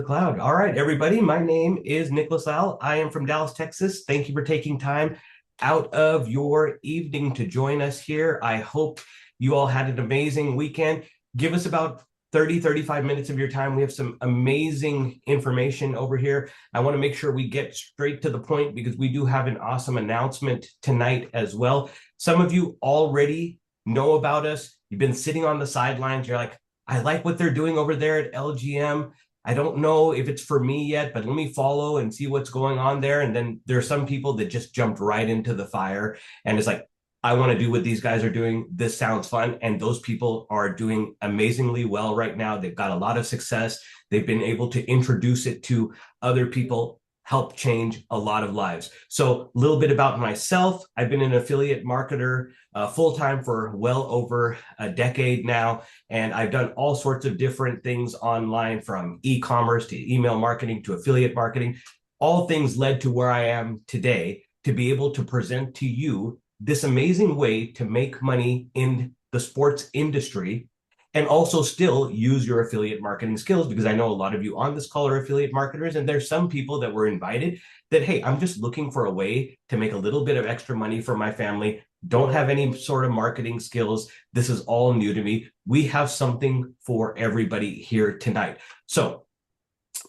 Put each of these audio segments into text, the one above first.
the cloud. All right, everybody. My name is Nicholas Al. I am from Dallas, Texas. Thank you for taking time out of your evening to join us here. I hope you all had an amazing weekend. Give us about 35 minutes of your time. We have some amazing information over here. I want to make sure we get straight to the point because we do have an awesome announcement tonight as well. Some of you already know about us. You've been sitting on the sidelines. You're like, I like what they're doing over there at LGM. I don't know if it's for me yet, but let me follow and see what's going on there. And then there are some people that just jumped right into the fire and it's like, I want to do what these guys are doing. This sounds fun. And those people are doing amazingly well right now. They've got a lot of success. They've been able to introduce it to other people, help change a lot of lives. So a little bit about myself. I've been an affiliate marketer full-time for well over a decade now. And I've done all sorts of different things online, from e-commerce to email marketing to affiliate marketing. All things led to where I am today, to be able to present to you this amazing way to make money in the sports industry and also still use your affiliate marketing skills, because I know a lot of you on this call are affiliate marketers, and there's some people that were invited that, hey, I'm just looking for a way to make a little bit of extra money for my family, don't have any sort of marketing skills. This is all new to me. We have something for everybody here tonight. So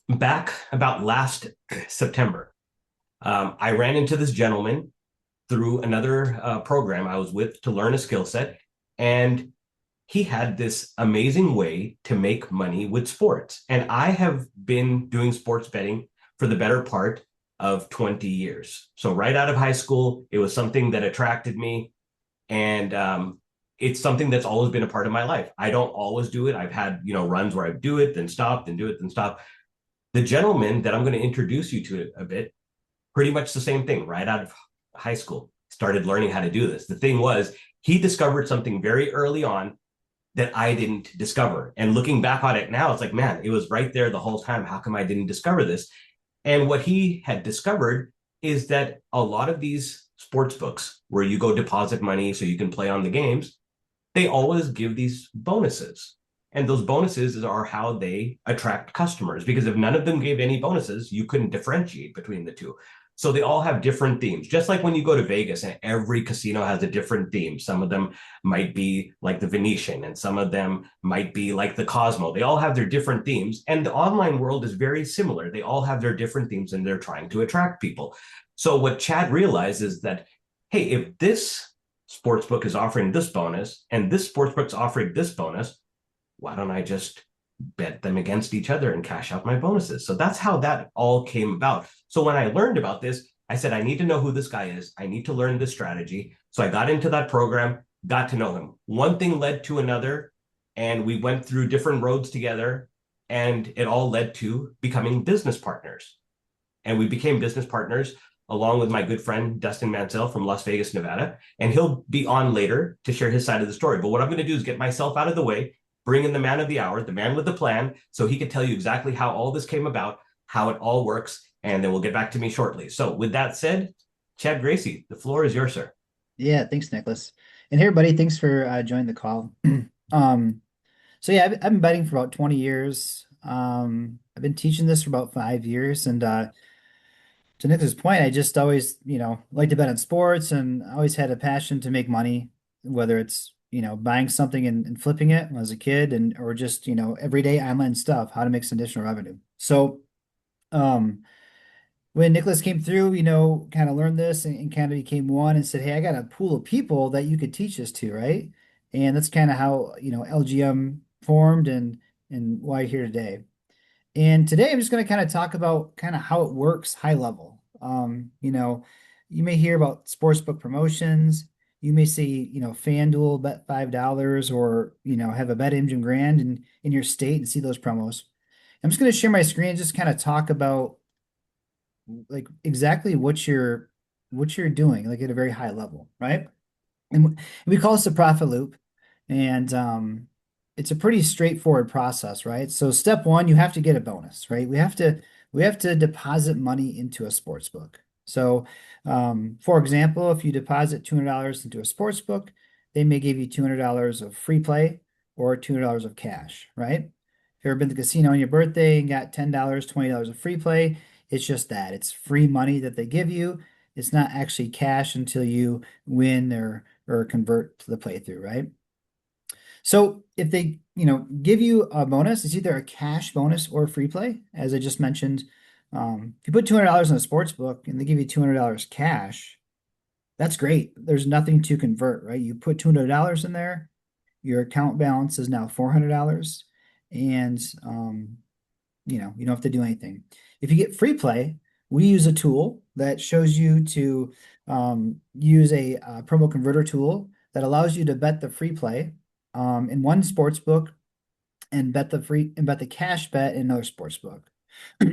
back about last September, I ran into this gentleman through another program I was with to learn a skill set. And he had this amazing way to make money with sports. And I have been doing sports betting for the better part of 20 years. So right out of high school, it was something that attracted me. And it's something that's always been a part of my life. I don't always do it. I've had, runs where I do it, then stop, then do it, then stop. The gentleman that I'm going to introduce you to a bit, pretty much the same thing, right out of high school, started learning how to do this. The thing was, he discovered something very early on that I didn't discover. And looking back on it now, it's like, man, it was right there the whole time. How come I didn't discover this? And what he had discovered is that a lot of these sports books where you go deposit money so you can play on the games, they always give these bonuses. And those bonuses are how they attract customers, because if none of them gave any bonuses, you couldn't differentiate between the two. So they all have different themes, just like when you go to Vegas and every casino has a different theme. Some of them might be like the Venetian and some of them might be like the Cosmo. They all have their different themes. And the online world is very similar. They all have their different themes and they're trying to attract people. So what Chad realized is that, hey, if this sportsbook is offering this bonus and this sportsbook's offering this bonus, why don't I just bet them against each other and cash out my bonuses? So that's how that all came about. So when I learned about this, I said, I need to know who this guy is. I need to learn this strategy. So I got into that program, got to know him. One thing led to another, and we went through different roads together, and it all led to becoming business partners. And we became business partners along with my good friend, Dustin Mansell from Las Vegas, Nevada. And he'll be on later to share his side of the story. But what I'm going to do is get myself out of the way, bring in the man of the hour, the man with the plan, so he can tell you exactly how all this came about, how it all works, and then we'll get back to me shortly. So with that said, Chad Gracie, the floor is yours, sir. Yeah, thanks, Nicholas. And hey, everybody, thanks for joining the call. Um, so yeah, I've been betting for about 20 years. I've been teaching this for about 5 years, and to Nicholas' point, I just always, like to bet on sports, and I always had a passion to make money, whether it's buying something and flipping it when I was a kid, and or just everyday online stuff, how to make some additional revenue. So, um, when Nicholas came through, kind of learned this and kind of became one and said, hey, I got a pool of people that you could teach this to, right? And that's kind of how, LGM formed and why you're here today. And today I'm just going to kind of talk about kind of how it works high level. You may hear about sportsbook promotions. You may see, FanDuel bet $5 or, have a bet engine grand in your state and see those promos. I'm just going to share my screen and just kind of talk about like exactly what you're doing, like at a very high level, right? And we call this a profit loop, and it's a pretty straightforward process, right? So step one, you have to get a bonus, right? We have to deposit money into a sports book. So, for example, if you deposit $200 into a sports book, they may give you $200 of free play or $200 of cash, right? You ever been to the casino on your birthday and got $10, $20 of free play? It's just that. It's free money that they give you. It's not actually cash until you win or convert to the playthrough, right? So if they, give you a bonus, it's either a cash bonus or free play. As I just mentioned, if you put $200 in a sports book and they give you $200 cash, that's great. There's nothing to convert, right? You put $200 in there, your account balance is now $400, and you don't have to do anything. If you get free play, we use a tool that shows you to use a promo converter tool that allows you to bet the free play in one sports book and bet the cash bet in another sports book.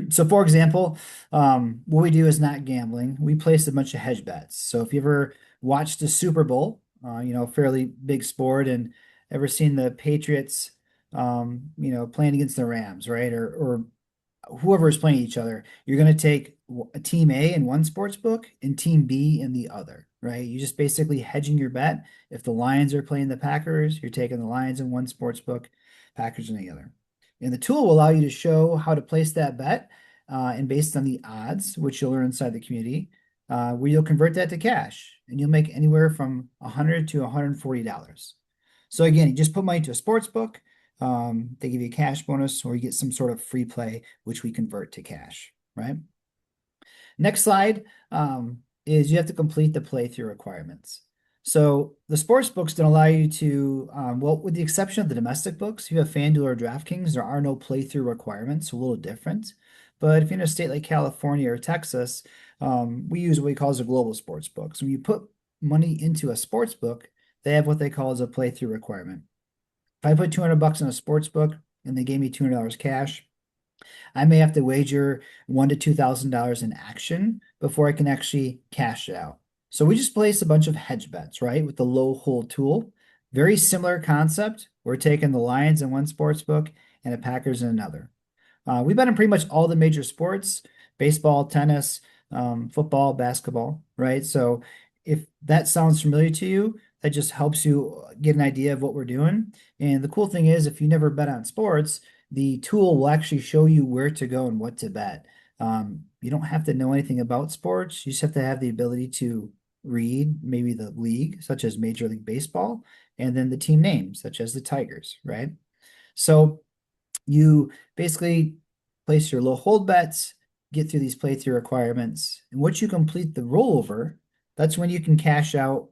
So, for example, what we do is not gambling. We place a bunch of hedge bets. So, if you ever watched the Super Bowl, fairly big sport, and ever seen the Patriots, playing against the Rams, right? Or whoever is playing each other, you're going to take a team A in one sports book and team B in the other, right? You just basically hedging your bet. If the Lions are playing the Packers, you're taking the Lions in one sports book, Packers in the other. And the tool will allow you to show how to place that bet, and based on the odds, which you'll learn inside the community, where you'll convert that to cash, and you'll make anywhere from $100 to $140. So again, you just put money to a sports book. They give you a cash bonus, or you get some sort of free play, which we convert to cash, right? Next slide is you have to complete the playthrough requirements. So the sports books don't allow you to, well, with the exception of the domestic books, if you have FanDuel or DraftKings, there are no playthrough requirements, a little different. But if you're in a state like California or Texas, we use what we call as a global sports book. So when you put money into a sports book, they have what they call as a playthrough requirement. If I put 200 bucks in a sports book and they gave me $200 cash, I may have to wager $1,000 to $2,000 in action before I can actually cash it out. So we just place a bunch of hedge bets, right, with the low hold tool. Very similar concept. We're taking the Lions in one sports book and the Packers in another. We bet on pretty much all the major sports: baseball, tennis, football, basketball, right? So if that sounds familiar to you, that just helps you get an idea of what we're doing. And the cool thing is, if you never bet on sports, the tool will actually show you where to go and what to bet. You don't have to know anything about sports. You just have to have the ability to read maybe the league, such as Major League Baseball, and then the team names, such as the Tigers, right? So you basically place your low hold bets, get through these playthrough requirements, and once you complete the rollover, that's when you can cash out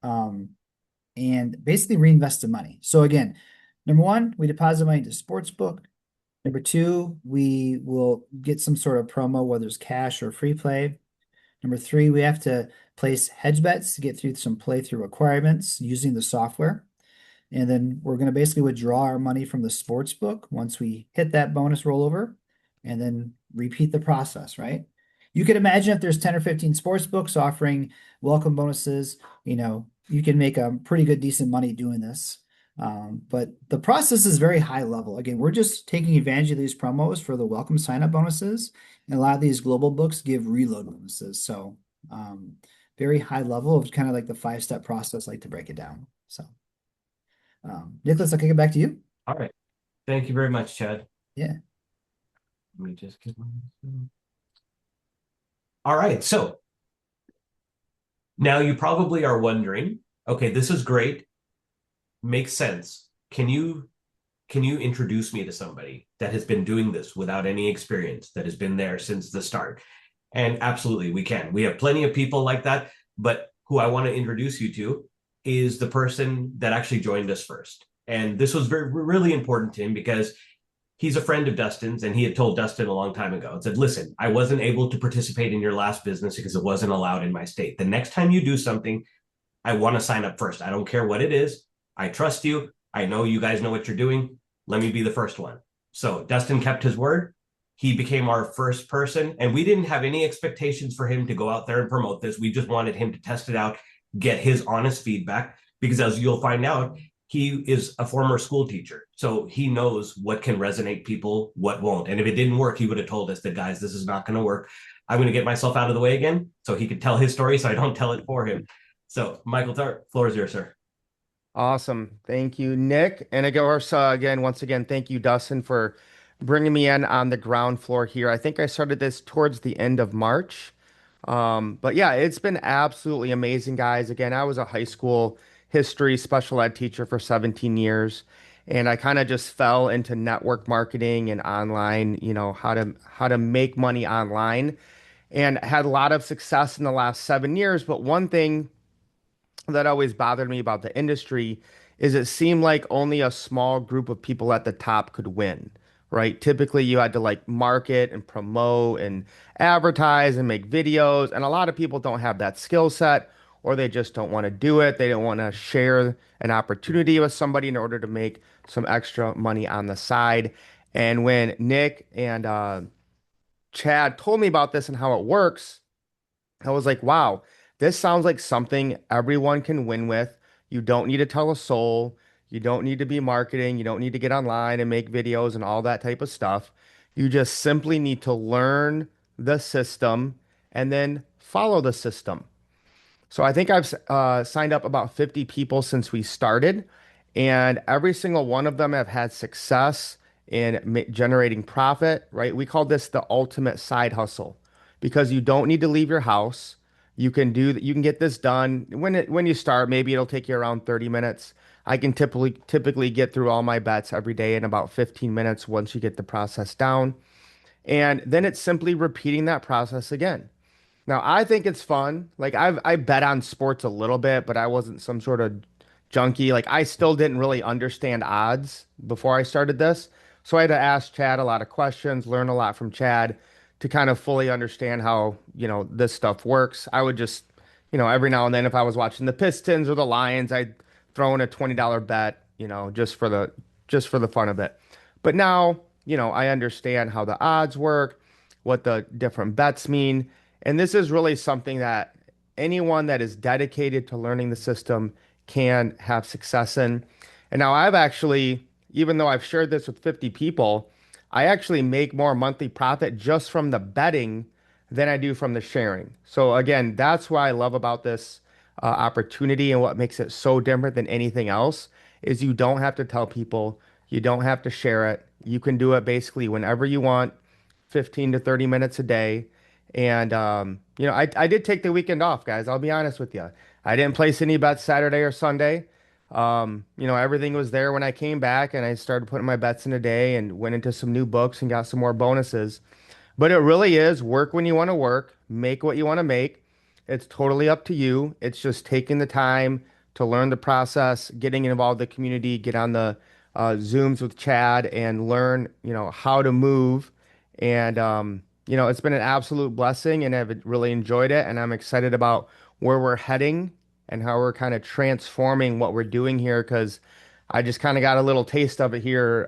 and basically reinvest the money. So again, number one, we deposit money into Sportsbook. Number two, we will get some sort of promo, whether it's cash or free play. Number three, we have to place hedge bets to get through some playthrough requirements using the software. And then we're going to basically withdraw our money from the sports book once we hit that bonus rollover, and then repeat the process, right? You can imagine if there's 10 or 15 sports books offering welcome bonuses, you can make a pretty good, decent money doing this. But the process is very high level. Again, we're just taking advantage of these promos for the welcome sign-up bonuses. And a lot of these global books give reload bonuses. So very high level of kind of like the 5-step process, like to break it down. So Nicholas, I'll kick it back to you. All right. Thank you very much, Chad. Yeah. Let me just get my... All right. So now you probably are wondering, okay, this is great. Makes sense. Can you introduce me to somebody that has been doing this without any experience, that has been there since the start? And absolutely, we can. We have plenty of people like that, but who I want to introduce you to is the person that actually joined us first. And this was really important to him because he's a friend of Dustin's, and he had told Dustin a long time ago and said, listen, I wasn't able to participate in your last business because it wasn't allowed in my state. The next time you do something, I want to sign up first. I don't care what it is. I trust you. I know you guys know what you're doing. Let me be the first one. So Dustin kept his word. He became our first person, and we didn't have any expectations for him to go out there and promote this. We just wanted him to test it out, get his honest feedback, because as you'll find out, he is a former school teacher. So he knows what can resonate people, what won't. And if it didn't work, he would have told us that, guys, this is not going to work. I'm going to get myself out of the way again so he could tell his story so I don't tell it for him. So Michael Tharp, floor is yours, sir. Awesome. Thank you, Nick. And of course, once again, thank you, Dustin, for bringing me in on the ground floor here. I think I started this towards the end of March. But yeah, it's been absolutely amazing, guys. Again, I was a high school history special ed teacher for 17 years, and I kind of just fell into network marketing and online, how to make money online, and had a lot of success in the last 7 years. But one thing that always bothered me about the industry is it seemed like only a small group of people at the top could win, right? Typically, you had to like market and promote and advertise and make videos, and a lot of people don't have that skill set or they just don't want to do it. They don't want to share an opportunity with somebody in order to make some extra money on the side. And when Nick and Chad told me about this and how it works, I was like, wow, this sounds like something everyone can win with. You don't need to tell a soul. You don't need to be marketing. You don't need to get online and make videos and all that type of stuff. You just simply need to learn the system and then follow the system. So I think I've signed up about 50 people since we started, and every single one of them have had success in generating profit, right? We call this the ultimate side hustle because you don't need to leave your house. You can get this done when you start, maybe it'll take you around 30 minutes. I can typically get through all my bets every day in about 15 minutes once you get the process down. And then it's simply repeating that process again. Now, I think it's fun. Like I bet on sports a little bit, but I wasn't some sort of junkie. Like I still didn't really understand odds before I started this. So I had to ask Chad a lot of questions, learn a lot from Chad to kind of fully understand how, this stuff works. I would just, every now and then if I was watching the Pistons or the Lions, I'd throw in a $20 bet, just for the fun of it. But now, I understand how the odds work, what the different bets mean. And this is really something that anyone that is dedicated to learning the system can have success in. And now I've actually, even though I've shared this with 50 people, I actually make more monthly profit just from the betting than I do from the sharing. So again, that's what I love about this opportunity and what makes it so different than anything else is you don't have to tell people, you don't have to share it. You can do it basically whenever you want, 15 to 30 minutes a day. And I did take the weekend off, guys. I'll be honest with you. I didn't place any bets Saturday or Sunday. Everything was there when I came back and I started putting my bets in a day and went into some new books and got some more bonuses. But it really is work when you want to work, make what you want to make. It's totally up to you. It's just taking the time to learn the process, getting involved in the community, get on the Zooms with Chad and learn, how to move. And, it's been an absolute blessing and I've really enjoyed it. And I'm excited about where we're heading and how we're kind of transforming what we're doing here because I just kind of got a little taste of it here,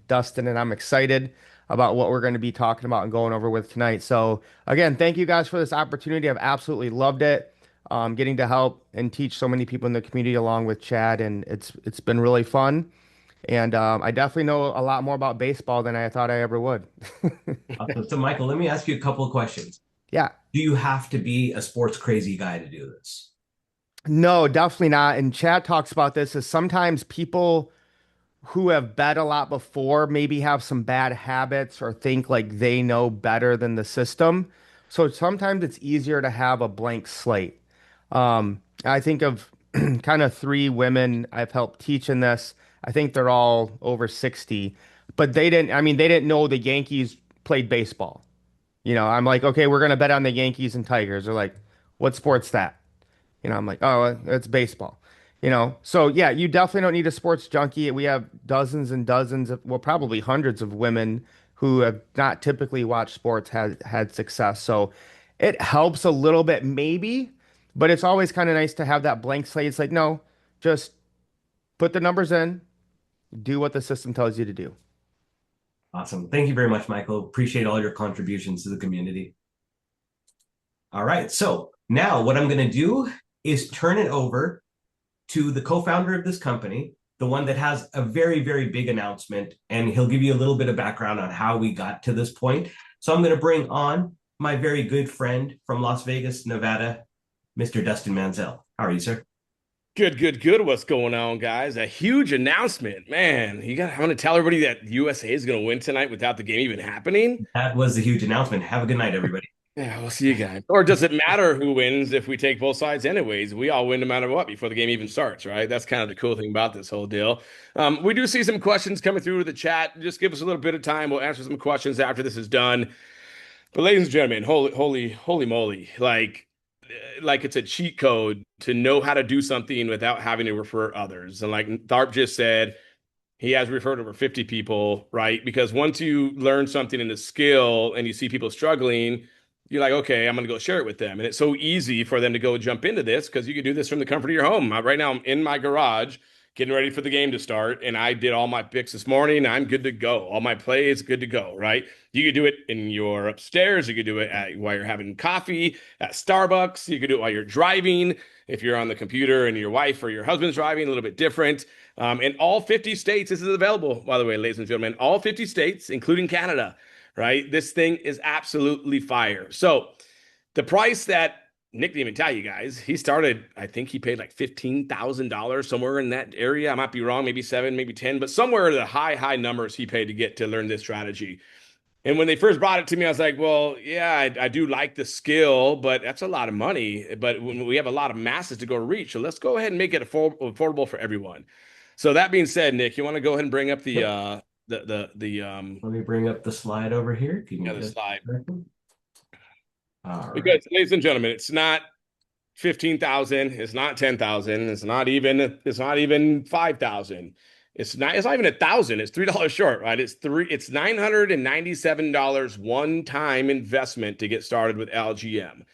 Dustin, and I'm excited about what we're going to be talking about and going over with tonight. So again, thank you guys for this opportunity. I've absolutely loved it. Getting to help and teach so many people in the community along with Chad, and it's been really fun. And I definitely know a lot more about baseball than I thought I ever would. Awesome. So, Michael, let me ask you a couple of questions. Yeah. Do you have to be a sports crazy guy to do this? No, definitely not. And Chad talks about this is sometimes people who have bet a lot before maybe have some bad habits or think like they know better than the system. So sometimes it's easier to have a blank slate. I think of kind of three women I've helped teach in this. I think they're all over 60, but they didn't know the Yankees played baseball. I'm like, okay, we're going to bet on the Yankees and Tigers. They're like, what sport's that? I'm like, oh, it's baseball. So yeah, you definitely don't need a sports junkie. We have dozens and dozens of, well, probably hundreds of women who have not typically watched sports had success. So it helps a little bit, maybe, but it's always kind of nice to have that blank slate. It's like, no, just put the numbers in, do what the system tells you to do. Awesome. Thank you very much, Michael. Appreciate all your contributions to the community. All right. So now what I'm going to do is turn it over to the co-founder of this company, the one that has a very, very big announcement, and he'll give you a little bit of background on how we got to this point. So I'm going to bring on my very good friend from Las Vegas, Nevada, Mr. Dustin Mansell. How are you, sir? Good. What's going on, guys? A huge announcement, man. I'm gonna tell everybody that USA is gonna win tonight without the game even happening. That was a huge announcement. Have a good night, everybody. Yeah, we'll see you guys. Or does it matter who wins if we take both sides anyways? We all win no matter what before the game even starts, right? That's kind of the cool thing about this whole deal. We do see some questions coming through the chat. Just give us a little bit of time. We'll answer some questions after this is done. But ladies and gentlemen, holy moly. Like it's a cheat code to know how to do something without having to refer others. And like Tharp just said, he has referred over 50 people, right? Because once you learn something in a skill and you see people struggling, you're like, okay, I'm going to go share it with them. And it's so easy for them to go jump into this because you can do this from the comfort of your home. Right now, I'm in my garage getting ready for the game to start. And I did all my picks this morning. I'm good to go. All my plays, good to go, right? You could do it in your upstairs. You could do it while you're having coffee at Starbucks. You could do it while you're driving. If you're on the computer and your wife or your husband's driving, a little bit different. In all 50 states, this is available, by the way, ladies and gentlemen, all 50 states, including Canada, right? This thing is absolutely fire. So the price that Nick didn't even tell you guys, he started, I think he paid like $15,000 somewhere in that area. I might be wrong, maybe 7, maybe 10, but somewhere the high numbers he paid to get to learn this strategy. And when they first brought it to me, I was like, well, yeah, I do like the skill, but that's a lot of money. But when we have a lot of masses to go reach, so let's go ahead and make it affordable for everyone. So that being said, Nick, you want to go ahead and bring up Let me bring up the slide over here. If you can the slide. All Because, ladies and gentlemen, it's not 15,000, it's not 10,000, it's not even 5,000. It's not even 1,000. It's $3 short, right? It's $997 one-time investment to get started with LGM.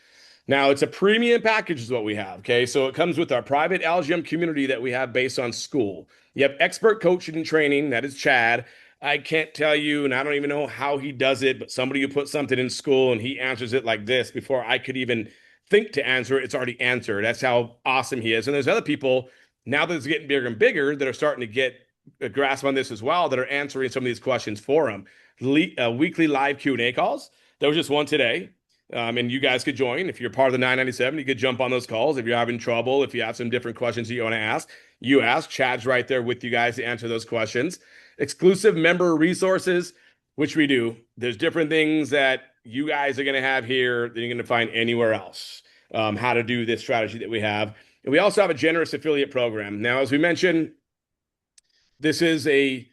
Now, it's a premium package is what we have, okay? So it comes with our private LGM community that we have based on school. You have expert coaching and training, that is Chad. I can't tell you, and I don't even know how he does it, but somebody who put something in school and he answers it like this before I could even think to answer it, it's already answered. That's how awesome he is. And there's other people, now that it's getting bigger and bigger, that are starting to get a grasp on this as well, that are answering some of these questions for him. Weekly live Q&A calls. There was just one today. And you guys could join. If you're part of the 997, you could jump on those calls. If you're having trouble, if you have some different questions that you want to ask, you ask. Chad's right there with you guys to answer those questions. Exclusive member resources, which we do. There's different things that you guys are going to have here that you're going to find anywhere else. How to do this strategy that we have. And we also have a generous affiliate program. Now, as we mentioned, this is a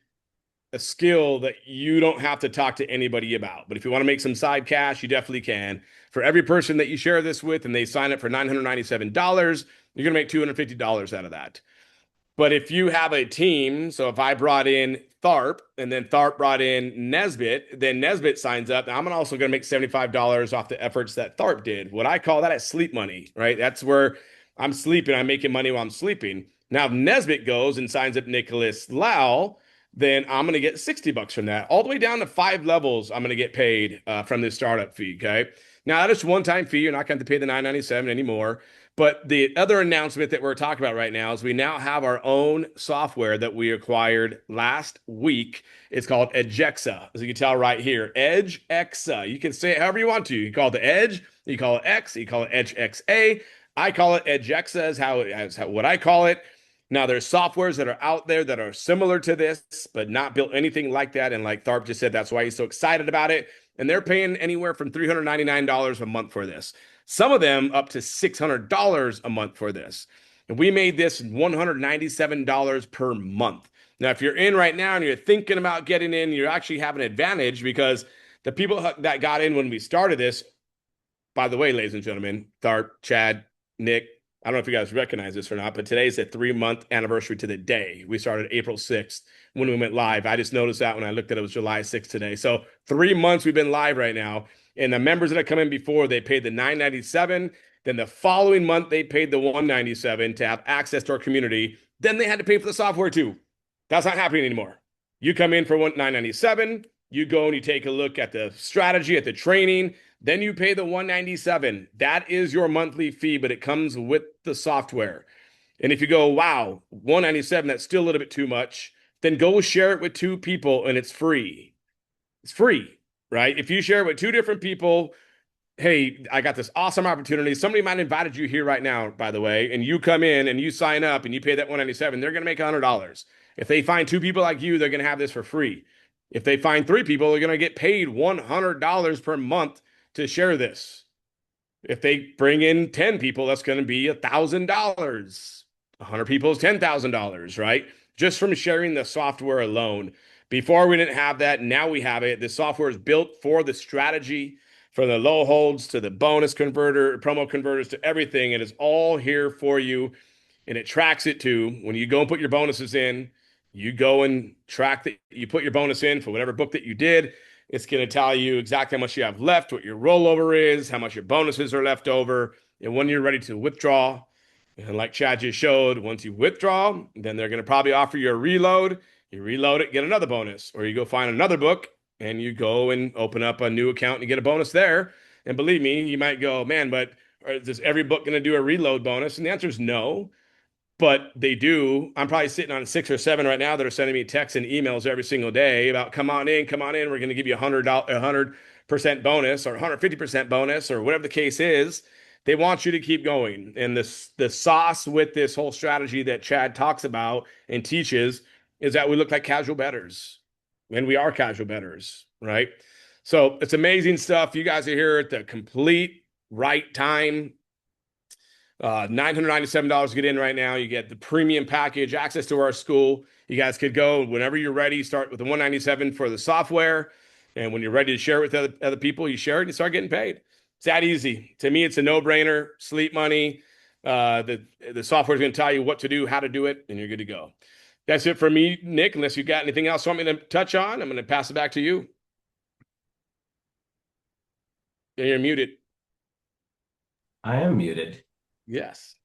skill that you don't have to talk to anybody about. But if you want to make some side cash, you definitely can. For every person that you share this with and they sign up for $997, you're going to make $250 out of that. But if you have a team, so if I brought in Tharp and then Tharp brought in Nesbitt, then Nesbitt signs up. I'm also going to make $75 off the efforts that Tharp did. What I call that is sleep money, right? That's where I'm sleeping. I'm making money while I'm sleeping. Now, if Nesbitt goes and signs up Nicholas Lau, then I'm going to get $60 from that. All the way down to 5 levels, I'm going to get paid from this startup fee, okay? Now, that is a one-time fee. You're not going to pay the $997 anymore. But the other announcement that we're talking about right now is we now have our own software that we acquired last week. It's called Edexa, as you can tell right here. Edexa. You can say it however you want to. You call it the Edge, you call it X, you call it EdgeXA. I call it Edexa is what I call it. Now, there's softwares that are out there that are similar to this, but not built anything like that. And like Tharp just said, that's why he's so excited about it. And they're paying anywhere from $399 a month for this. Some of them up to $600 a month for this. And we made this $197 per month. Now, if you're in right now and you're thinking about getting in, you actually have an advantage because the people that got in when we started this, by the way, ladies and gentlemen, Tharp, Chad, Nick, I don't know if you guys recognize this or not, but today's a 3-month anniversary to the day. We started April 6th when we went live. I just noticed that when I looked at it, it was July 6th today. So 3 months we've been live right now. And the members that have come in before, they paid the $997. Then the following month, they paid the $197 to have access to our community. Then they had to pay for the software too. That's not happening anymore. You come in for $997. You go and you take a look at the strategy, at the training. Then you pay the $197. That is your monthly fee, but it comes with the software. And if you go, wow, $197, that's still a little bit too much, then go share it with 2 people and it's free. It's free, right? If you share it with 2 different people, hey, I got this awesome opportunity. Somebody might have invited you here right now, by the way, and you come in and you sign up and you pay that 197, they're going to make $100. If they find two people like you, they're going to have this for free. If they find three people, they're going to get paid $100 per month to share this. If they bring in 10 people, that's going to be $1,000. 100 people is $10,000, right? Just from sharing the software alone. Before we didn't have that. Now we have it. The software is built for the strategy, from the low holds to the bonus converter, promo converters to everything. It is all here for you. And it tracks it too. When you go and put your bonuses in, you go and track that you put your bonus in for whatever book that you did. It's going to tell you exactly how much you have left, what your rollover is, how much your bonuses are left over, and when you're ready to withdraw. And like Chad just showed, once you withdraw, then they're going to probably offer you a reload. You reload it, get another bonus, or you go find another book and you go and open up a new account and you get a bonus there. And believe me, you might go, man, but is every book going to do a reload bonus? And the answer is no. But they do. I'm probably sitting on 6 or 7 right now that are sending me texts and emails every single day about come on in. We're going to give you $100% bonus or 150% bonus or whatever the case is. They want you to keep going. And the sauce with this whole strategy that Chad talks about and teaches is that we look like casual bettors, and we are casual bettors, right? So it's amazing stuff. You guys are here at the complete right time. $997 to get in right now. You get the premium package, access to our school. You guys could go whenever you're ready. Start with the 197 for the software, and when you're ready to share it with other people, you share it and you start getting paid. It's that easy. To me, it's a no-brainer. Sleep money. The software is going to tell you what to do, how to do it, and you're good to go. That's it for me, Nick. Unless you got anything else you want me to touch on, I'm going to pass it back to you. You're muted. I am muted. Yes.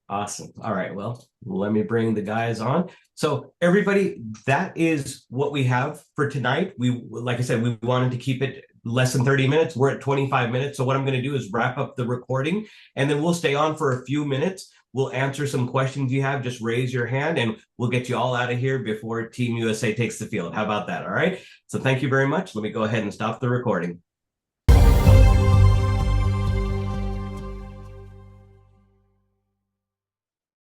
Awesome. All right. Well, let me bring the guys on. So everybody, that is what we have for tonight. Like I said, we wanted to keep it less than 30 minutes. We're at 25 minutes. So what I'm going to do is wrap up the recording, and then we'll stay on for a few minutes. We'll answer some questions you have. Just raise your hand and we'll get you all out of here before Team USA takes the field. How about that? All right. So thank you very much. Let me go ahead and stop the recording.